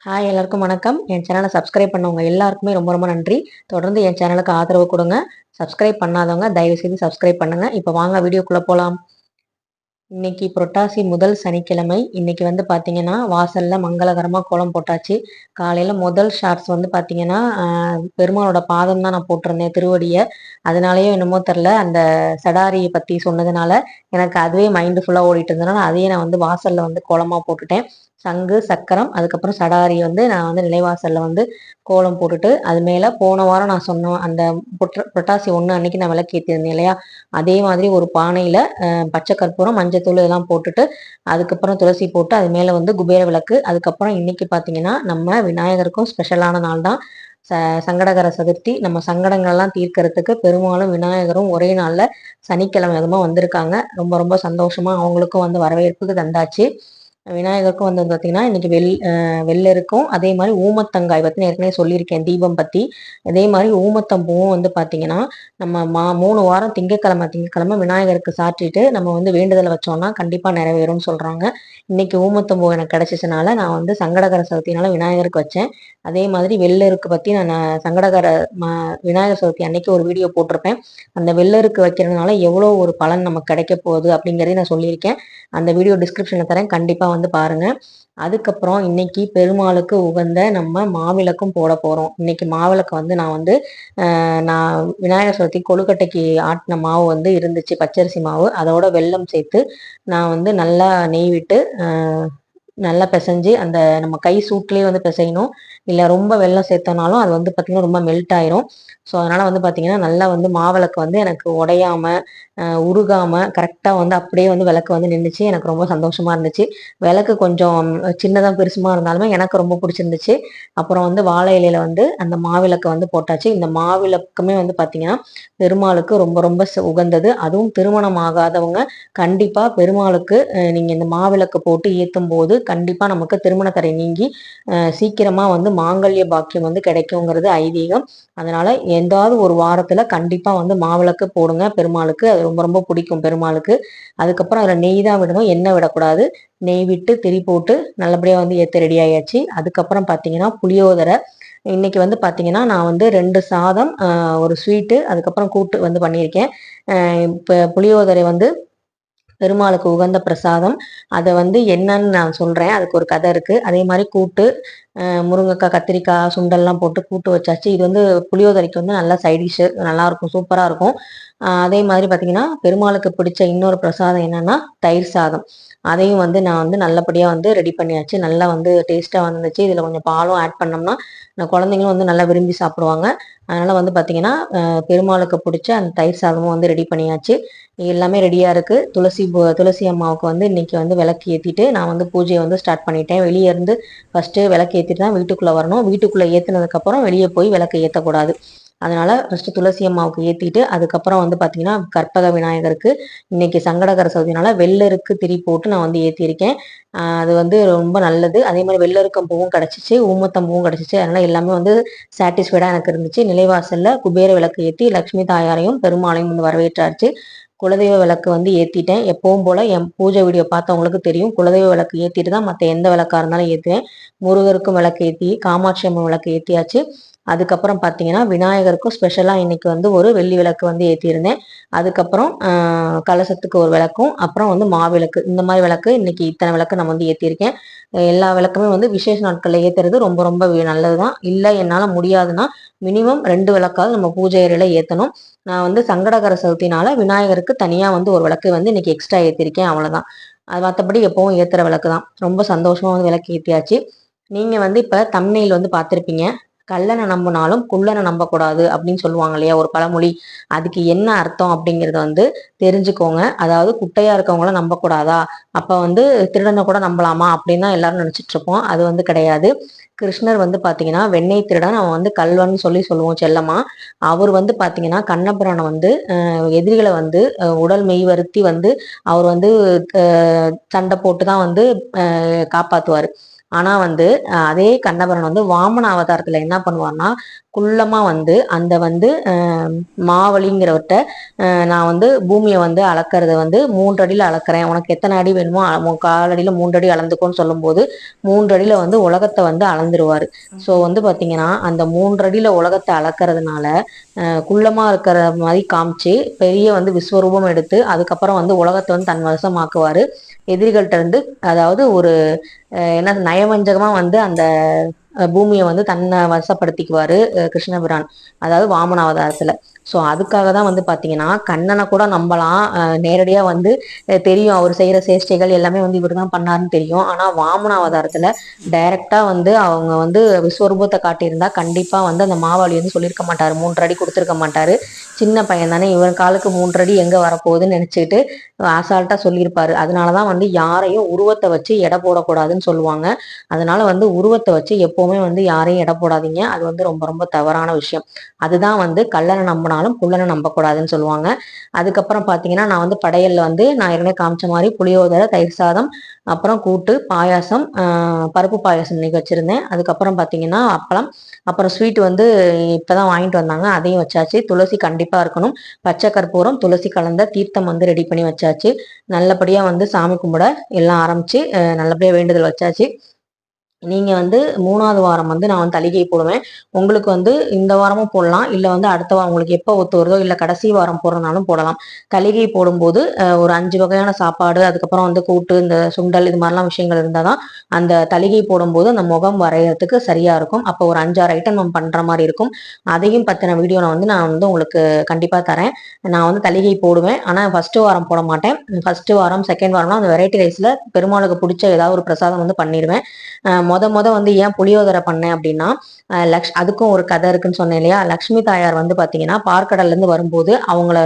Hi எல்லாருக்கும் வணக்கம். என் சேனலை சப்ஸ்கிரைப் பண்ணவங்க எல்லாருக்குமே ரொம்ப ரொம்ப நன்றி. தொடர்ந்து என் சேனலுக்கு ஆதரவு கொடுங்க. சப்ஸ்கிரைப் பண்ணாதவங்க தயவு செய்து சப்ஸ்கிரைப் பண்ணுங்க. இப்போ வாங்க வீடியோக்குள்ள போலாம். இன்னைக்கு புரட்டாசி முதல் சனிக்கிழமை. இன்னைக்கு வந்து பார்த்தீங்கன்னா வாசல்ல மங்களகரமாக கோலம் போட்டாச்சு. காலையில் முதல் ஷார்ட்ஸ் வந்து பார்த்தீங்கன்னா பெருமாளோட பாதம் தான் நான் போட்டிருந்தேன், திருவடியை. அதனாலயோ என்னமோ தெரில, அந்த சடாரியை பற்றி சொன்னதுனால எனக்கு அதுவே மைண்டு ஃபுல்லாக ஓடிட்டு இருந்ததுனால அதையே நான் வந்து வாசலில் வந்து கோலமாக போட்டுட்டேன். சங்கு சக்கரம் அதுக்கப்புறம் சடாரி வந்து நான் வந்து நிலைவாசலில் வந்து கோலம் போட்டுட்டு, அது மேலே போன வாரம் நான் சொன்ன அந்த புரட்டாசி 1 அன்னைக்கு நான் விளக்கேற்றிருந்தேன் இல்லையா, அதே மாதிரி ஒரு பானையில் பச்சை கற்பூரம் மஞ்சத்தூள் இதெல்லாம் போட்டுட்டு, அதுக்கப்புறம் துளசி போட்டு அது மேலே வந்து குபேர விளக்கு. அதுக்கப்புறம் இன்னைக்கு பார்த்தீங்கன்னா நம்ம விநாயகருக்கும் ஸ்பெஷலான நாள் தான். சங்கடகர சதுர்த்தி. நம்ம சங்கடங்கள்லாம் தீர்க்கறதுக்கு பெருமாளும் விநாயகரும் ஒரே நாளில் சனிக்கிழமை அதுமா வந்திருக்காங்க. ரொம்ப ரொம்ப சந்தோஷமா அவங்களுக்கும் வந்து வரவேற்புக்கு தந்தாச்சு. விநாயகருக்கும் வந்து பார்த்தீங்கன்னா இன்னைக்கு வெள்ளருக்கும் அதே மாதிரி ஊமத்தங்காய் பற்றி ஏற்கனவே சொல்லியிருக்கேன், தீபம் பற்றி. அதே மாதிரி ஊமத்தம்பூவும் வந்து பார்த்தீங்கன்னா நம்ம 3 வாரம் திங்கக்கிழமை விநாயகருக்கு சாற்றிட்டு நம்ம வந்து வேண்டுதலை வச்சோம்னா கண்டிப்பாக நிறைவேறும்னு சொல்கிறாங்க. இன்னைக்கு ஊமத்தம்பூ எனக்கு கிடைச்சிச்சனால நான் வந்து சங்கடகர சதுர்த்தினால விநாயகருக்கு வச்சேன். அதே மாதிரி வெள்ளருக்கு பற்றி நான் சங்கடகர விநாயகர் சதுர்த்தி அன்னைக்கு ஒரு வீடியோ போட்டிருப்பேன். அந்த வெள்ளருக்கு வைக்கிறதுனால எவ்வளோ ஒரு பலன் நமக்கு கிடைக்க போகுது அப்படிங்கிறதையும் நான் சொல்லியிருக்கேன். அந்த வீடியோ டிஸ்கிரிப்ஷனில் தரேன், கண்டிப்பாக வந்து பாருங்கள். அதுக்கப்புறம் இன்னைக்கு பெருமாளுக்கு உகந்த நம்ம மாவிளக்கும் போட போகிறோம். இன்னைக்கு மாவிளக்கு வந்து நான் விநாயகர் சதுர்த்தி கொழுக்கட்டைக்கு ஆட்டின மாவு வந்து இருந்துச்சு, பச்சரிசி மாவு. அதோட வெல்லம் சேர்த்து நான் வந்து நல்லா நெய் விட்டு நல்லா பிசைஞ்சு, அந்த நம்ம கை சூட்லேயே வந்து பிசையணும். இல்லை ரொம்ப வெல்லம் சேர்த்தோனாலும் அது வந்து பார்த்திங்கன்னா ரொம்ப மெல்ட் ஆயிரும். ஸோ அதனால் வந்து பார்த்திங்கன்னா நல்லா வந்து மாவிளக்கு வந்து எனக்கு உடையாமல் உருகாமல் கரெக்டாக வந்து அப்படியே வந்து விளக்கு வந்து நின்றுச்சு. எனக்கு ரொம்ப சந்தோஷமாக இருந்துச்சு. விளக்கு கொஞ்சம் சின்னதாக பெருசுமாக இருந்தாலுமே எனக்கு ரொம்ப பிடிச்சிருந்துச்சு. அப்புறம் வந்து வாழை இலையில வந்து அந்த மாவிளக்கை வந்து போட்டாச்சு. இந்த மாவிளக்குமே வந்து பார்த்திங்கன்னா பெருமாளுக்கு ரொம்ப ரொம்ப உகந்தது. அதுவும் திருமணம் ஆகாதவங்க கண்டிப்பாக பெருமாளுக்கு நீங்கள் இந்த மாவிளக்கு போட்டு ஏற்றும் போது கண்டிப்பாக நமக்கு திருமண தடை நீங்கி சீக்கிரமாக வந்து மாங்கல்ய பாக்கியம் வந்து கிடைக்குங்கிறது ஐதீகம். அதனால் எந்தாவது ஒரு வாரத்தில் கண்டிப்பாக வந்து மாவிளக்கு போடுங்க பெருமாளுக்கு. அது ரொம்ப ரொம்ப பிடிக்கும் பெருமாளுக்கு. அதுக்கப்புறம் அதில் நெய் தான் விடணும், எண்ணெய் விடக்கூடாது. நெய் விட்டு திரி போட்டு நல்லபடியாக வந்து ஏற்ற ரெடி ஆயாச்சு. அதுக்கப்புறம் பார்த்தீங்கன்னா புளியோதரை. இன்னைக்கு வந்து பார்த்தீங்கன்னா நான் வந்து 2 சாதம், ஒரு ஸ்வீட்டு, அதுக்கப்புறம் கூட்டு வந்து பண்ணியிருக்கேன். இப்போ புளியோதரை வந்து பெருமாளுக்கு உகந்த பிரசாதம். அதை வந்து என்னன்னு நான் சொல்கிறேன், அதுக்கு ஒரு கதை இருக்குது. அதே மாதிரி கூட்டு, முருங்கைக்காய் கத்திரிக்காய் சுண்டல்லாம் போட்டு கூட்டு வச்சாச்சு. இது வந்து புளியோதரைக்கு வந்து நல்லா சைடிஷ்ஷு, நல்லாயிருக்கும், சூப்பராக இருக்கும். அதே மாதிரி பார்த்திங்கன்னா பெருமாளுக்கு பிடிச்ச இன்னொரு பிரசாதம் என்னென்னா தயிர் சாதம். அதையும் வந்து நான் வந்து நல்லபடியாக வந்து ரெடி பண்ணியாச்சு. நல்லா வந்து டேஸ்ட்டாக வந்துச்சு. இதில் கொஞ்சம் பாலும் ஆட் பண்ணோம்னா குழந்தைங்களும் வந்து நல்லா விரும்பி சாப்பிடுவாங்க. அதனால் வந்து பார்த்திங்கன்னா பெருமாளுக்கு பிடிச்ச அந்த தயிர் சாதமும் வந்து ரெடி பண்ணியாச்சு. எல்லாமே ரெடியாக இருக்குது. துளசி அம்மாவுக்கு வந்து இன்றைக்கி வந்து விளக்கு ஏற்றிட்டு நான் வந்து பூஜையை வந்து ஸ்டார்ட் பண்ணிட்டேன். வெளியே இருந்து ஃபஸ்ட்டு விளக்கு ஏற்றிட்டு தான் வீட்டுக்குள்ளே வரணும். வீட்டுக்குள்ளே ஏற்றினதுக்கப்புறம் வெளியே போய் விளக்கு ஏற்றக்கூடாது. அதனால் ஃபஸ்ட்டு துளசி அம்மாவுக்கு ஏற்றிட்டு அதுக்கப்புறம் வந்து பார்த்திங்கன்னா கற்பக விநாயகருக்கு இன்னைக்கு சங்கடகர சதுர்த்தினால வெள்ளருக்கு திரி போட்டு நான் வந்து ஏற்றிருக்கேன். அது வந்து ரொம்ப நல்லது. அதே மாதிரி வெள்ளருக்கம் பூவும் கிடச்சிச்சு, ஊமத்தம்பூவும் கிடச்சிச்சு. அதனால் எல்லாமே வந்து சாட்டிஸ்ஃபைடாக எனக்கு இருந்துச்சு. நிலைவாசலில் குபேர விளக்கு ஏற்றி லக்ஷ்மி தாயாரையும் பெருமாளையும் வந்து வரவேற்றாச்சு. குலதெய்வ விளக்கு வந்து ஏற்றிட்டேன். எப்பவும் போல் என் பூஜை வீடியோ பார்த்தவங்களுக்கு தெரியும், குலதெய்வ விளக்கு ஏற்றிட்டு தான் மற்ற எந்த விளக்காக இருந்தாலும் ஏற்றுவேன். முருகருக்கும் விளக்கு ஏற்றி, காமாட்சி அம்மன் விளக்கு ஏற்றியாச்சு. அதுக்கப்புறம் பார்த்தீங்கன்னா விநாயகருக்கும் ஸ்பெஷலாக இன்னைக்கு வந்து ஒரு வெள்ளி விளக்கு வந்து ஏற்றியிருந்தேன். அதுக்கப்புறம் கலசத்துக்கு ஒரு விளக்கும், அப்புறம் வந்து மாவிளக்கு, இந்த மாதிரி விளக்கு இன்னைக்கு இத்தனை விளக்கு நான் வந்து ஏற்றிருக்கேன். எல்லா விளக்குமே வந்து விசேஷ நாட்களில் ஏற்றுறது ரொம்ப ரொம்ப நல்லது தான். இல்லை என்னால் முடியாதுன்னா மினிமம் 2 விளக்காவது நம்ம பூஜை அறையில் ஏற்றணும். நான் வந்து சங்கடகர சதுர்த்தினால விநாயகருக்கு தனியாக வந்து ஒரு விளக்கு வந்து இன்னைக்கு எக்ஸ்ட்ரா ஏற்றிருக்கேன், அவ்வளோதான். அது மற்றபடி எப்பவும் ஏற்றுற விளக்கு தான். ரொம்ப சந்தோஷமாக வந்து விளக்கு ஏற்றியாச்சு. நீங்கள் வந்து இப்போ தம்ப்நெயில் வந்து பார்த்துருப்பீங்க. கல்லனை நம்பினாலும் குள்ளனை நம்பக்கூடாது அப்படின்னு சொல்லுவாங்க இல்லையா, ஒரு பழமொழி. அதுக்கு என்ன அர்த்தம் அப்படிங்கிறத வந்து தெரிஞ்சுக்கோங்க. அதாவது குட்டையா இருக்கவங்கள நம்பக்கூடாதா, அப்போ வந்து திருடனை கூட நம்பலாமா அப்படின்னு தான் எல்லாரும் நினச்சிட்டு இருப்போம். அது வந்து கிடையாது. கிருஷ்ணர் வந்து பார்த்தீங்கன்னா வெண்ணெய் திருடன், அவன் வந்து கல்வன் சொல்லுவோம் செல்லமா. அவர் வந்து பார்த்தீங்கன்னா கண்ணபுரானை வந்து எதிரிகளை வந்து உடல் மெய் வருத்தி வந்து அவர் வந்து சண்டை போட்டு தான் வந்து காப்பாற்றுவார். ஆனா வந்து அதே கண்ணபுரன் வந்து வாமன அவதாரத்துல என்ன பண்ணுவார்னா, குள்ளமா வந்து அந்த வந்து மாவலிங்கிறவர்கிட்ட நான் வந்து பூமியை வந்து அளக்கறத வந்து 3 அடியில அளக்குறேன், உனக்கு எத்தனை அடி வேணுமோ காலடியில 3 அடி அளந்துக்கோன்னு சொல்லும் போது 3 அடியில வந்து உலகத்தை வந்து அளந்துருவாரு. ஸோ வந்து பாத்தீங்கன்னா அந்த 3 அடியில உலகத்தை அளக்கறதுனால குள்ளமா இருக்கிற மாதிரி காமிச்சு பெரிய வந்து விஸ்வரூபம் எடுத்து அதுக்கப்புறம் வந்து உலகத்தை வந்து தன் வசமாக்குவாரு. எதிரிகள்கிட்ட இருந்து அதாவது ஒரு என்ன நயவஞ்சகமா வந்து அந்த பூமியை வந்து தன்னை வசப்படுத்திக்குவாரு கிருஷ்ணபிரான், அதாவது வாமன அவதாரத்துல. ஸோ அதுக்காக தான் வந்து பாத்தீங்கன்னா கண்ணனை கூட நம்பலாம், நேரடியா வந்து தெரியும் அவர் செய்யற சேஷ்டைகள் எல்லாமே வந்து இவர் தான் பண்ணாருன்னு தெரியும். ஆனா வாமன அவதாரத்துல டைரக்டா வந்து அவங்க வந்து விஸ்வரூபத்தை காட்டியிருந்தா கண்டிப்பா வந்து அந்த மாவாளி வந்து சொல்லியிருக்க மாட்டாரு, 3 அடி கொடுத்துருக்க மாட்டாரு. சின்ன பையன் தானே, இவன் காலுக்கு 3 அடி எங்க வரப்போகுதுன்னு நினைச்சிட்டு அசால்ட்டா சொல்லியிருப்பாரு. அதனாலதான் வந்து யாரையும் உருவத்தை வச்சு எடை போடக்கூடாதுன்னு சொல்லுவாங்க. அதனால வந்து உருவத்தை வச்சு எப்பவுமே வந்து யாரையும் எடை போடாதீங்க, அது வந்து ரொம்ப ரொம்ப தவறான விஷயம். அதுதான் வந்து கள்ளனை நம்பினாலும் குள்ளனை நம்பக்கூடாதுன்னு சொல்லுவாங்க. அதுக்கப்புறம் பாத்தீங்கன்னா நான் வந்து படையல்ல வந்து நான் ஏற்கனவே காமிச்ச மாதிரி புளியோதரை, தயிர் சாதம், அப்புறம் கூட்டு, பாயாசம், பருப்பு பாயாசம் இன்னைக்கு வச்சிருந்தேன். அதுக்கப்புறம் பாத்தீங்கன்னா அப்பளம், அப்புறம் ஸ்வீட் வந்து இப்பதான் வாங்கிட்டு வந்தாங்க, அதையும் வச்சாச்சு. துளசி கண்டிப்பா இருக்கணும், பச்சை கற்பூரம் துளசி கலந்த தீர்த்தம் வந்து ரெடி பண்ணி வச்சாச்சு. நல்லபடியா வந்து சாமி கும்பிட எல்லாம் ஆரம்பிச்சு நல்லபடியா வேண்டுதல் வச்சாச்சு. நீங்க வந்து 3வது வாரம் வந்து நான் வந்து தளிகை போடுவேன். உங்களுக்கு வந்து இந்த வாரமும் போடலாம், இல்ல வந்து அடுத்த வாரம் உங்களுக்கு எப்போ ஒத்து வருதோ, இல்ல கடைசி வாரம் போடுறதுனாலும் போடலாம். தளிகை போடும்போது ஒரு 5 வகையான சாப்பாடு, அதுக்கப்புறம் வந்து கூட்டு, இந்த சுண்டல், இது மாதிரிலாம் விஷயங்கள் இருந்தாதான் அந்த தளிகை போடும்போது அந்த முகம் வரையறதுக்கு சரியா இருக்கும். அப்போ ஒரு 5-6 ஐட்டம் நம்ம பண்ற மாதிரி இருக்கும். அதையும் பத்தின வீடியோ நான் வந்து உங்களுக்கு கண்டிப்பா தரேன். நான் வந்து தளிகை போடுவேன், ஆனா ஃபர்ஸ்ட் வாரம் போட மாட்டேன். ஃபர்ஸ்ட் வாரம் செகண்ட் வாரம்லாம் அந்த வெரைட்டி ரைஸ்ல பெருமாளுக்கு பிடிச்ச ஏதாவது ஒரு பிரசாதம் வந்து பண்ணிடுவேன். மொத வந்து ஏன் புளியோதரை பண்ணேன் அப்படின்னா, அதுக்கும் ஒரு கதை இருக்குன்னு சொன்னேன் இல்லையா. லக்ஷ்மி தாயார் வந்து பாத்தீங்கன்னா பார்க்கடல்ல இருந்து வரும்போது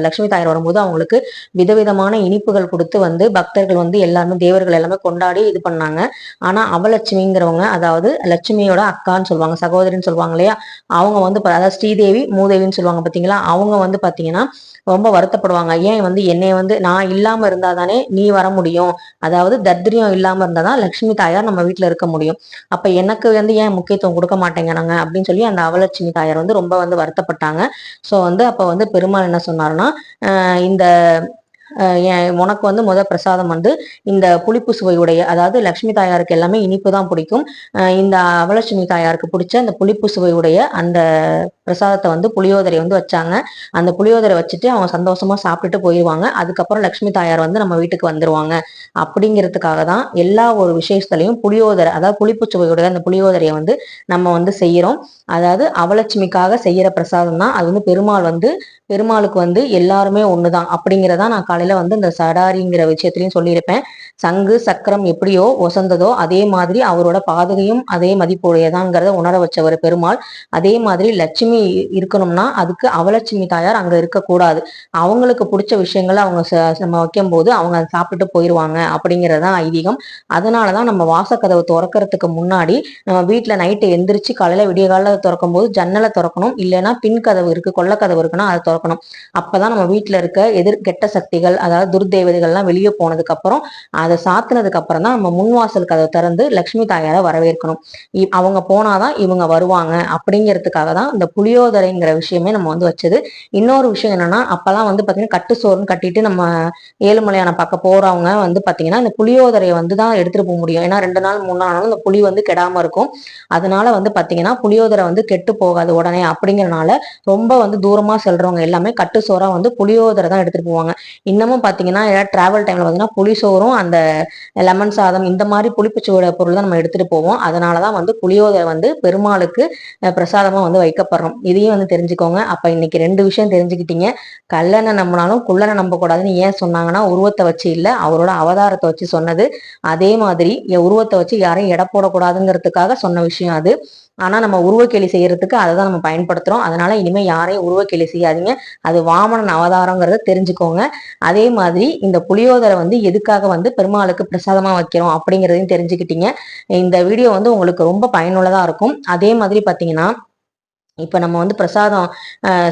லக்ஷ்மி தாயார் வரும்போது அவங்களுக்கு விதவிதமான இனிப்புகள் கொடுத்து வந்து பக்தர்கள் வந்து எல்லாருமே தேவர்கள் எல்லாமே கொண்டாடி இது பண்ணாங்க. ஆனா அவலட்சுமிங்கிறவங்க, அதாவது லட்சுமியோட அக்கான்னு சொல்லுவாங்க, சகோதரின்னு சொல்லுவாங்க இல்லையா, அவங்க வந்து அதாவது ஸ்ரீதேவி மூதேவின்னு சொல்லுவாங்க பாத்தீங்களா, அவங்க வந்து பாத்தீங்கன்னா ரொம்ப வருத்தப்படுவாங்க. ஏன் வந்து என்னைய வந்து நான் இல்லாம இருந்தாதானே நீ வர முடியும், அதாவது தத்ரியம் இல்லாம இருந்தாதான் லட்சுமி தாயார் நம்ம வீட்டுல இருக்க முடியும், அப்ப எனக்கு வந்து ஏன் முக்கியத்துவம் கொடுக்க மாட்டேங்கிறாங்க அப்படின்னு சொல்லி அந்த அவலட்சுமி தாயார் வந்து ரொம்ப வந்து வருத்தப்பட்டாங்க. ஸோ வந்து அப்ப வந்து பெருமாள் என்ன சொன்னாருன்னா, இந்த உனக்கு வந்து பிரசாதம் வந்து இந்த புளிப்பு சுவையுடைய, அதாவது லட்சுமி தாயாருக்கு எல்லாமே இனிப்பு தான் பிடிக்கும், இந்த அவலட்சுமி தாயாருக்கு பிடிச்ச அந்த புளிப்பு சுவையுடைய அந்த பிரசாதத்தை வந்து புளியோதரை வந்து வச்சாங்க. அந்த புளியோதரை வச்சுட்டு அவங்க சந்தோஷமா சாப்பிட்டுட்டு போயிடுவாங்க. அதுக்கப்புறம் லட்சுமி தாயார் வந்து நம்ம வீட்டுக்கு வந்துருவாங்க. அப்படிங்கிறதுக்காக தான் எல்லா ஒரு விசேஷத்துலையும் புளியோதரை, அதாவது புளிப்பு சுவையுடைய அந்த புளியோதரையை வந்து நம்ம வந்து செய்யறோம். அதாவது அவலட்சுமிக்காக செய்யற பிரசாதம் தான் அது. வந்து பெருமாளுக்கு வந்து எல்லாருமே ஒண்ணுதான் அப்படிங்கிறதா நான் காலையில வந்து இந்த சடாரிங்கிற விஷயத்திலையும் சொல்லியிருப்பேன். சங்கு சக்கரம் எப்படியோ ஒசந்ததோ அதே மாதிரி அவரோட பாதகையும் அதே மதிப்புடையதாங்கிறத உணர வச்சவர் பெருமாள். அதே மாதிரி லட்சுமி இருக்கணும்னா அதுக்கு அவலட்சுமி தாயார் அங்க இருக்கக்கூடாது. அவங்களுக்கு பிடிச்ச விஷயங்களை அவங்க நம்ம வைக்கும் போது அவங்க அதை சாப்பிட்டுட்டு போயிடுவாங்க அப்படிங்கறதுதான் ஐதீகம். அதனாலதான் நம்ம வாசக்கதவை திறக்கிறதுக்கு முன்னாடி நம்ம வீட்டுல நைட்டு எந்திரிச்சு காலையில விடிய காலையில திறக்கும் போது ஜன்னலை திறக்கணும், இல்லைன்னா பின் கதவு இருக்கு, கொள்ளக்கதவு இருக்குன்னா அதை திறக்கணும். அப்பதான் நம்ம வீட்டுல இருக்க கெட்ட சக்திகள், அதாவது துர்தேவதைகள்லாம் வெளியே போனதுக்கு அப்புறம் அதை சாத்தினதுக்கு அப்புறம் தான் நம்ம முன்வாசல் கதவை திறந்து லட்சுமி தாயாரை வரவேற்கணும். அவங்க போனாதான் இவங்க வருவாங்க அப்படிங்கிறதுக்காக தான் இந்த புளியோதரைங்கிற விஷயமே நம்ம வந்து வச்சது. இன்னொரு விஷயம் என்னன்னா, அப்பெல்லாம் வந்து பாத்தீங்கன்னா கட்டு சோறுன்னு கட்டிட்டு நம்ம ஏழுமலையான பார்க்க போறவங்க வந்து பாத்தீங்கன்னா இந்த புளியோதரையை வந்து தான் எடுத்துட்டு போக முடியும். ஏன்னா 2 நாள் 3 நாள் இந்த புளி வந்து கெடாம இருக்கும். அதனால வந்து பாத்தீங்கன்னா புளியோதரை வந்து கெட்டு போகாது உடனே அப்படிங்கறனால ரொம்ப வந்து தூரமா செல்றவங்க எல்லாமே கட்டு சோறா வந்து புளியோதரை தான் எடுத்துட்டு போவாங்க. இன்னமும் பாத்தீங்கன்னா டிராவல் டைம்ல பாத்தீங்கன்னா புளிசோறும் அந்த லெமன் சாதம் இந்த மாதிரி புளிப்புச்சுவட பொருள் தான் நம்ம எடுத்துட்டு போவோம். அதனாலதான் வந்து புளியோதரை வந்து பெருமாளுக்கு பிரசாதமா வந்து வைக்கப்படுறோம். இதையும் வந்து தெரிஞ்சுக்கோங்க. அப்ப இன்னைக்கு 2 விஷயம் தெரிஞ்சுக்கிட்டீங்க. கல்லனை நம்பினாலும் குள்ளனை நம்ப கூடாதுன்னு ஏன் சொன்னாங்கன்னா உருவத்தை வச்சு இல்ல, அவரோட அவதாரத்தை வச்சு சொன்னது. அதே மாதிரி உருவத்தை வச்சு யாரையும் எடை போடக்கூடாதுங்கிறதுக்காக சொன்ன விஷயம் அது. ஆனா நம்ம உருவக்கேலி செய்யறதுக்கு அதை தான் நம்ம பயன்படுத்துறோம். அதனால இனிமே யாரையும் உருவக்கேலி செய்யாதீங்க. அது வாமனன் அவதாரங்கிறத தெரிஞ்சுக்கோங்க. அதே மாதிரி இந்த புளியோதரை வந்து எதுக்காக வந்து பெருமாளுக்கு பிரசாதமா வைக்கிறோம் அப்படிங்கிறதையும் தெரிஞ்சுக்கிட்டீங்க. இந்த வீடியோ வந்து உங்களுக்கு ரொம்ப பயனுள்ளதா இருக்கும். அதே மாதிரி பாத்தீங்கன்னா இப்ப நம்ம வந்து பிரசாதம்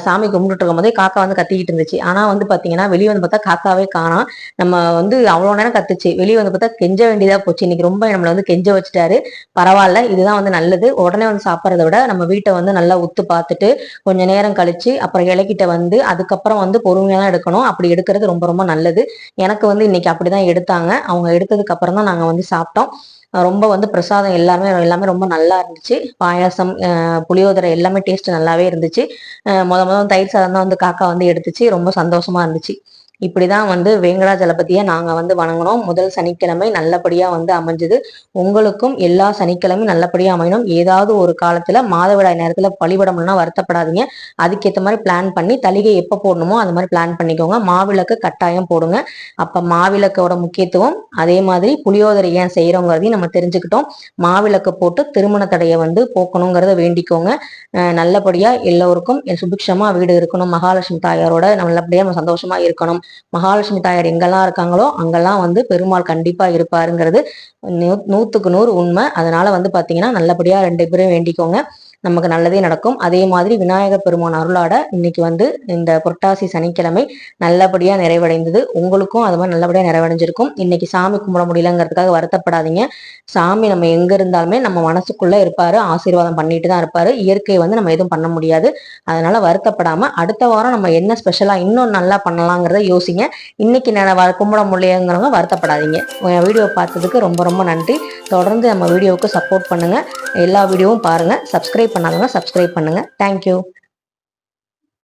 சாமி கும்பிட்டுட்டு இருக்கும் போதே காக்கா வந்து கத்திக்கிட்டு இருந்துச்சு. ஆனா வந்து பாத்தீங்கன்னா வெளியே வந்து பார்த்தா காக்காவே காணோம். நம்ம வந்து அவ்வளவு நேரம் கத்துச்சு, வெளியே வந்து பார்த்தா கெஞ்ச வேண்டியதா போச்சு. இன்னைக்கு ரொம்ப நம்மள வந்து கெஞ்ச வச்சுட்டாரு. பரவாயில்ல, இதுதான் வந்து நல்லது. உடனே வந்து சாப்பிட்றத விட நம்ம வீட்டை வந்து நல்லா உத்து பார்த்துட்டு கொஞ்ச நேரம் கழிச்சு அப்புறம் இலக்கிட்ட வந்து அதுக்கப்புறம் வந்து பொறுமையா தான் எடுக்கணும். அப்படி எடுக்கிறது ரொம்ப ரொம்ப நல்லது. எனக்கு வந்து இன்னைக்கு அப்படிதான் எடுத்தாங்க. அவங்க எடுத்ததுக்கு அப்புறம் தான் நாங்க வந்து சாப்பிட்டோம். ரொம்ப வந்து பிரசாதம் எல்லாமே எல்லாமே ரொம்ப நல்லா இருந்துச்சு. பாயாசம், புளியோதரை எல்லாமே டேஸ்ட் நல்லாவே இருந்துச்சு. முத தயிர் சாதம் தான் வந்து காக்கா வந்து எடுத்துச்சு. ரொம்ப சந்தோஷமா இருந்துச்சு. இப்படிதான் வந்து வேங்கடாஜலபதியை நாங்க வந்து வணங்கினோம். முதல் சனிக்கிழமை நல்லபடியா வந்து அமைஞ்சது. உங்களுக்கும் எல்லா சனிக்கிழமையும் நல்லபடியா அமையணும். ஏதாவது ஒரு காலத்துல மாதவிடாய் நேரத்துல பலிபடம்னா வருத்தப்படாதீங்க. அதுக்கேற்ற மாதிரி பிளான் பண்ணி தளிகை எப்போ போடணுமோ அது மாதிரி பிளான் பண்ணிக்கோங்க. மாவிளக்கு கட்டாயம் போடுங்க. அப்ப மாவிளக்கோட முக்கியத்துவம், அதே மாதிரி புளியோதரை ஏன் செய்யறோங்கிறதையும் நம்ம தெரிஞ்சுக்கிட்டோம். மாவிளக்கு போட்டு திருமண தடையை வந்து போக்கணுங்கிறத வேண்டிக்கோங்க. நல்லபடியா எல்லோருக்கும் சுபிக்ஷமா வீடு இருக்கணும். மகாலட்சுமி தாயாரோட நல்லபடியா நம்ம சந்தோஷமா இருக்கணும். மகாலட்சுமி தாயார் எங்கெல்லாம் இருக்காங்களோ அங்கெல்லாம் வந்து பெருமாள் கண்டிப்பா இருப்பாருங்கிறது 100க்கு 100 உண்மை. அதனால வந்து பாத்தீங்கன்னா நல்லபடியா 2 பேரும் வேண்டிக்கோங்க. நமக்கு நல்லதே நடக்கும். அதே மாதிரி விநாயகர் பெருமான் அருளாட இன்னைக்கு வந்து இந்த புரட்டாசி சனிக்கிழமை நல்லபடியா நிறைவடைந்தது. உங்களுக்கும் அது மாதிரி நல்லபடியா நிறைவடைஞ்சிருக்கும். இன்னைக்கு சாமி கும்பிட முடியலங்கிறதுக்காக வருத்தப்படாதீங்க. சாமி நம்ம எங்க இருந்தாலுமே நம்ம மனசுக்குள்ள இருப்பாரு, ஆசீர்வாதம் பண்ணிட்டு தான் இருப்பாரு. இயற்கை வந்து நம்ம எதுவும் பண்ண முடியாது. அதனால வருத்தப்படாம அடுத்த வாரம் நம்ம என்ன ஸ்பெஷலா இன்னும் நல்லா பண்ணலாங்கிறத யோசிங்க. இன்னைக்கு கும்பிட முடியலங்கிறவங்க வருத்தப்படாதீங்க. வீடியோ பார்த்ததுக்கு ரொம்ப ரொம்ப நன்றி. தொடர்ந்து நம்ம வீடியோவுக்கு சப்போர்ட் பண்ணுங்க. எல்லா வீடியோவும் பாருங்க. சப்ஸ்கிரைப் பண்ணாதவங்க சப்ஸ்கிரைப் பண்ணுங்க. தேங்க்யூ.